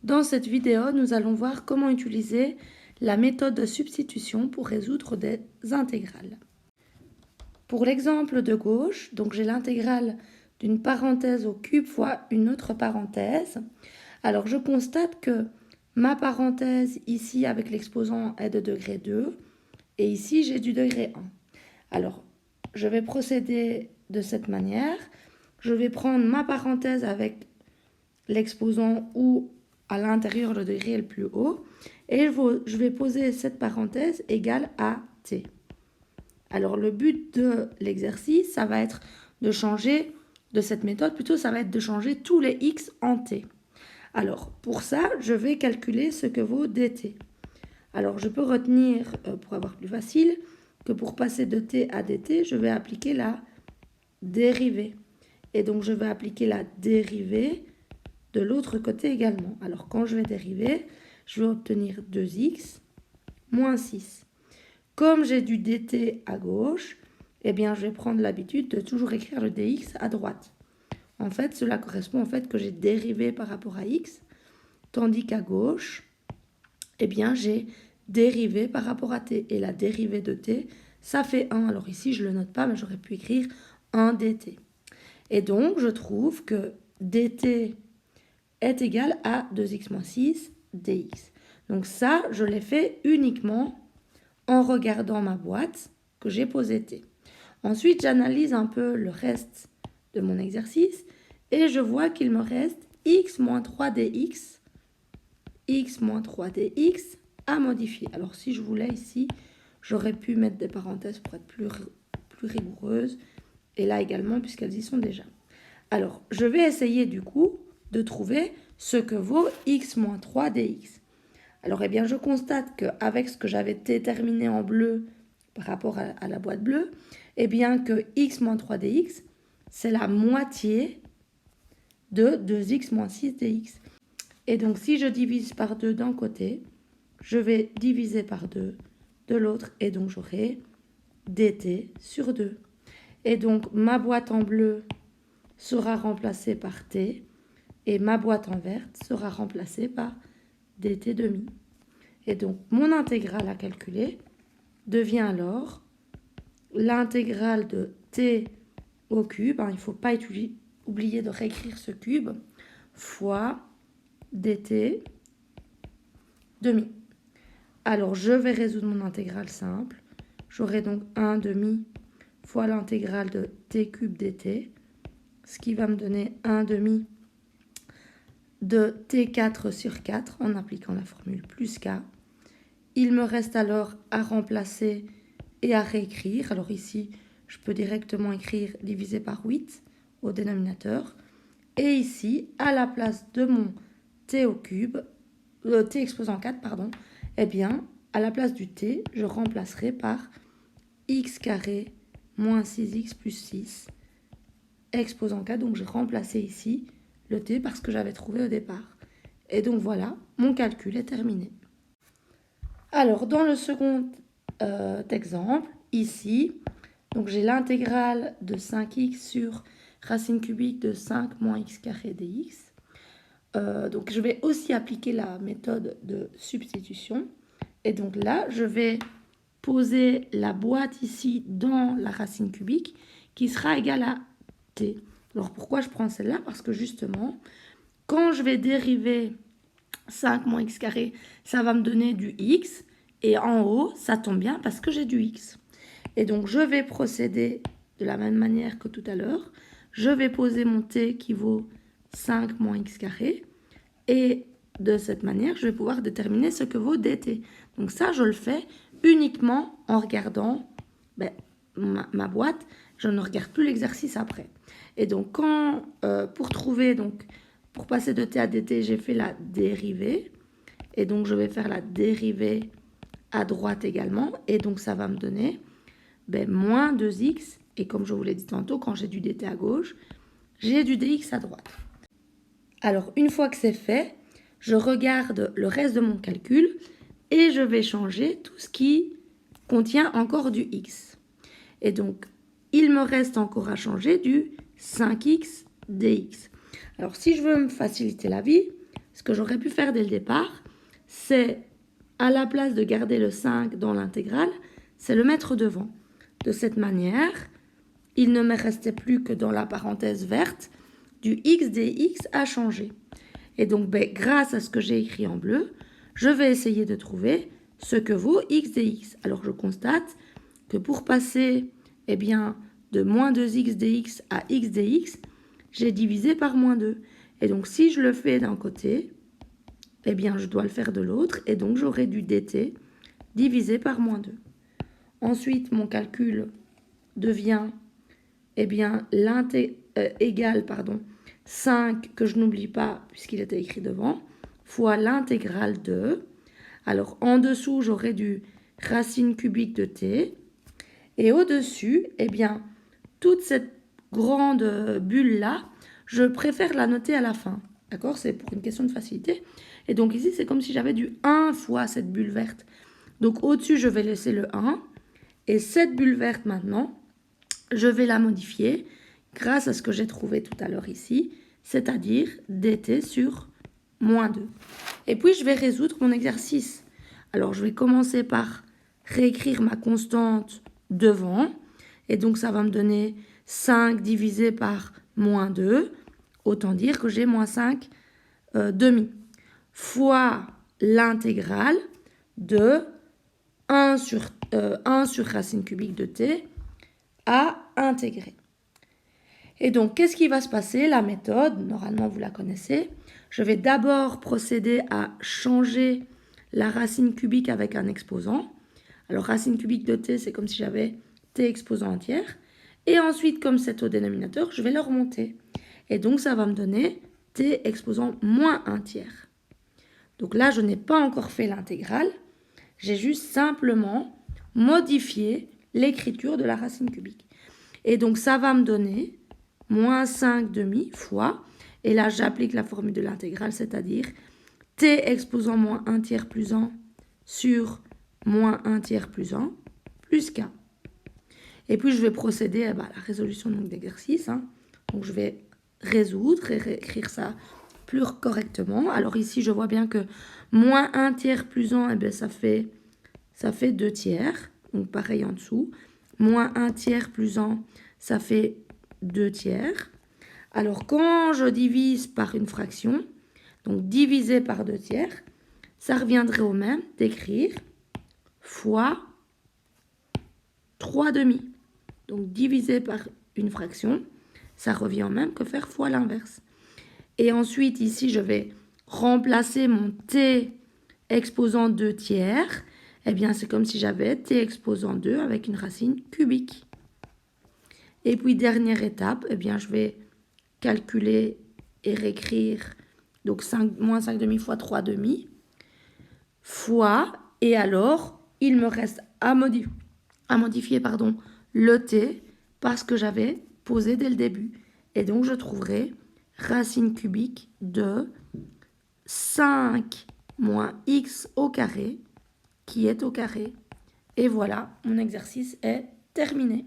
Dans cette vidéo, nous allons voir comment utiliser la méthode de substitution pour résoudre des intégrales. Pour l'exemple de gauche, donc j'ai l'intégrale d'une parenthèse au cube fois une autre parenthèse. Alors je constate que ma parenthèse ici avec l'exposant est de degré 2 et ici j'ai du degré 1. Alors je vais procéder de cette manière. Je vais prendre ma parenthèse avec l'exposant où à l'intérieur le degré est le plus haut et je vais poser cette parenthèse égale à t. Alors le but de l'exercice, ça va être de changer, de cette méthode plutôt, ça va être de changer tous les x en t. Alors pour ça, je vais calculer ce que vaut dt. Alors je peux retenir, pour avoir plus facile, que pour passer de t à dt, je vais appliquer la dérivée. Et donc je vais appliquer la dérivée de l'autre côté également. Alors quand je vais dériver, je vais obtenir 2x moins 6. Comme j'ai du dt à gauche, eh bien je vais prendre l'habitude de toujours écrire le dx à droite. En fait, cela correspond au fait que j'ai dérivé par rapport à x, tandis qu'à gauche, eh bien j'ai dérivé par rapport à t. Et la dérivée de t, ça fait 1. Alors ici, je ne le note pas, mais j'aurais pu écrire 1 dt. Et donc, je trouve que dt est égal à 2x moins 6 dx. Donc ça, je l'ai fait uniquement en regardant ma boîte que j'ai posée t. Ensuite, j'analyse un peu le reste de mon exercice et je vois qu'il me reste x moins 3 dx, x moins 3 dx à modifier. Alors si je voulais ici, j'aurais pu mettre des parenthèses pour être plus rigoureuse et là également puisqu'elles y sont déjà. Alors, je vais essayer du coup de trouver ce que vaut x moins 3 dx. Alors, eh bien, je constate qu'avec ce que j'avais déterminé en bleu par rapport à la boîte bleue, eh bien que x moins 3 dx, c'est la moitié de 2x moins 6 dx. Et donc, si je divise par 2 d'un côté, je vais diviser par 2 de l'autre, et donc j'aurai dt sur 2. Et donc, ma boîte en bleu sera remplacée par t, et ma boîte en verte sera remplacée par dt demi. Et donc, mon intégrale à calculer devient alors l'intégrale de t au cube, il ne faut pas oublier de réécrire ce cube, fois dt demi. Alors, je vais résoudre mon intégrale simple. J'aurai donc 1 demi fois l'intégrale de t cube dt, ce qui va me donner 1 demi de t4 sur 4 en appliquant la formule plus k. Il me reste alors à remplacer et à réécrire. Alors ici, je peux directement écrire divisé par 8 au dénominateur. Et ici, à la place de mon t au cube, t exposant 4, pardon, eh bien, à la place du t, je remplacerai par x carré moins 6x plus 6 exposant 4. Donc, j'ai remplacé ici le t parce que j'avais trouvé au départ. Et donc, voilà, mon calcul est terminé. Alors, dans le second exemple, ici, donc j'ai l'intégrale de 5x sur racine cubique de 5 moins x carré dx. Donc, je vais aussi appliquer la méthode de substitution. Et donc là, je vais poser la boîte ici dans la racine cubique qui sera égale à t. Alors, pourquoi je prends celle-là? Parce que justement, quand je vais dériver 5 moins x carré, ça va me donner du x. Et en haut, ça tombe bien parce que j'ai du x. Et donc, je vais procéder de la même manière que tout à l'heure. Je vais poser mon t qui vaut 5 moins x carré. Et de cette manière, je vais pouvoir déterminer ce que vaut dt. Donc ça, je le fais uniquement en regardant ma boîte. Je ne regarde plus l'exercice après. Et donc, pour passer de t à dt, j'ai fait la dérivée. Et donc, je vais faire la dérivée à droite également. Et donc, ça va me donner moins 2x. Et comme je vous l'ai dit tantôt, quand j'ai du dt à gauche, j'ai du dx à droite. Alors, une fois que c'est fait, je regarde le reste de mon calcul et je vais changer tout ce qui contient encore du x. Et donc, il me reste encore à changer du 5x dx. Alors, si je veux me faciliter la vie, ce que j'aurais pu faire dès le départ, c'est à la place de garder le 5 dans l'intégrale, c'est le mettre devant. De cette manière, il ne me restait plus que dans la parenthèse verte du x dx à changer. Et donc, grâce à ce que j'ai écrit en bleu, je vais essayer de trouver ce que vaut x dx. Alors, je constate que pour passer de moins 2x dx à x dx, j'ai divisé par moins 2. Et donc, si je le fais d'un côté, je dois le faire de l'autre. Et donc, j'aurai du dt divisé par moins 2. Ensuite, mon calcul devient égal 5, que je n'oublie pas puisqu'il était écrit devant, fois l'intégrale de. Alors, en dessous, j'aurai du racine cubique de t. Et au-dessus, toute cette grande bulle-là, je préfère la noter à la fin. D'accord? C'est pour une question de facilité. Et donc ici, c'est comme si j'avais du 1 fois cette bulle verte. Donc au-dessus, je vais laisser le 1. Et cette bulle verte maintenant, je vais la modifier grâce à ce que j'ai trouvé tout à l'heure ici, c'est-à-dire dt sur moins 2. Et puis, je vais résoudre mon exercice. Alors, je vais commencer par réécrire ma constante devant. Et donc, ça va me donner 5 divisé par moins 2. Autant dire que j'ai moins 5 demi. Fois l'intégrale de 1 sur racine cubique de t à intégrer. Et donc, qu'est-ce qui va se passer? La méthode, normalement, vous la connaissez. Je vais d'abord procéder à changer la racine cubique avec un exposant. Alors, racine cubique de t, c'est comme si j'avais t exposant entière. Et ensuite, comme c'est au dénominateur, je vais le remonter. Et donc, ça va me donner t exposant moins 1 tiers. Donc là, je n'ai pas encore fait l'intégrale. J'ai juste simplement modifié l'écriture de la racine cubique. Et donc, ça va me donner moins 5 demi fois, et là, j'applique la formule de l'intégrale, c'est-à-dire t exposant moins 1 tiers plus 1 sur moins 1 tiers plus 1 plus k. Et puis, je vais procéder à la résolution d'exercice. Donc, je vais résoudre et réécrire ça plus correctement. Alors ici, je vois bien que moins 1 tiers plus 1, ça fait 2 tiers. Donc, pareil en dessous. Moins 1 tiers plus 1, ça fait 2 tiers. Alors, quand je divise par une fraction, donc divisé par 2 tiers, ça reviendrait au même d'écrire fois 3 demi. Donc, divisé par une fraction, ça revient au même que faire fois l'inverse. Et ensuite, ici, je vais remplacer mon t exposant 2 tiers. C'est comme si j'avais t exposant 2 avec une racine cubique. Et puis, dernière étape, je vais calculer et réécrire donc moins 5 demi fois 3 demi fois, et alors, il me reste à modifier le t parce que j'avais posé dès le début. Et donc, je trouverai racine cubique de 5 moins x au carré qui est au carré. Et voilà, mon exercice est terminé.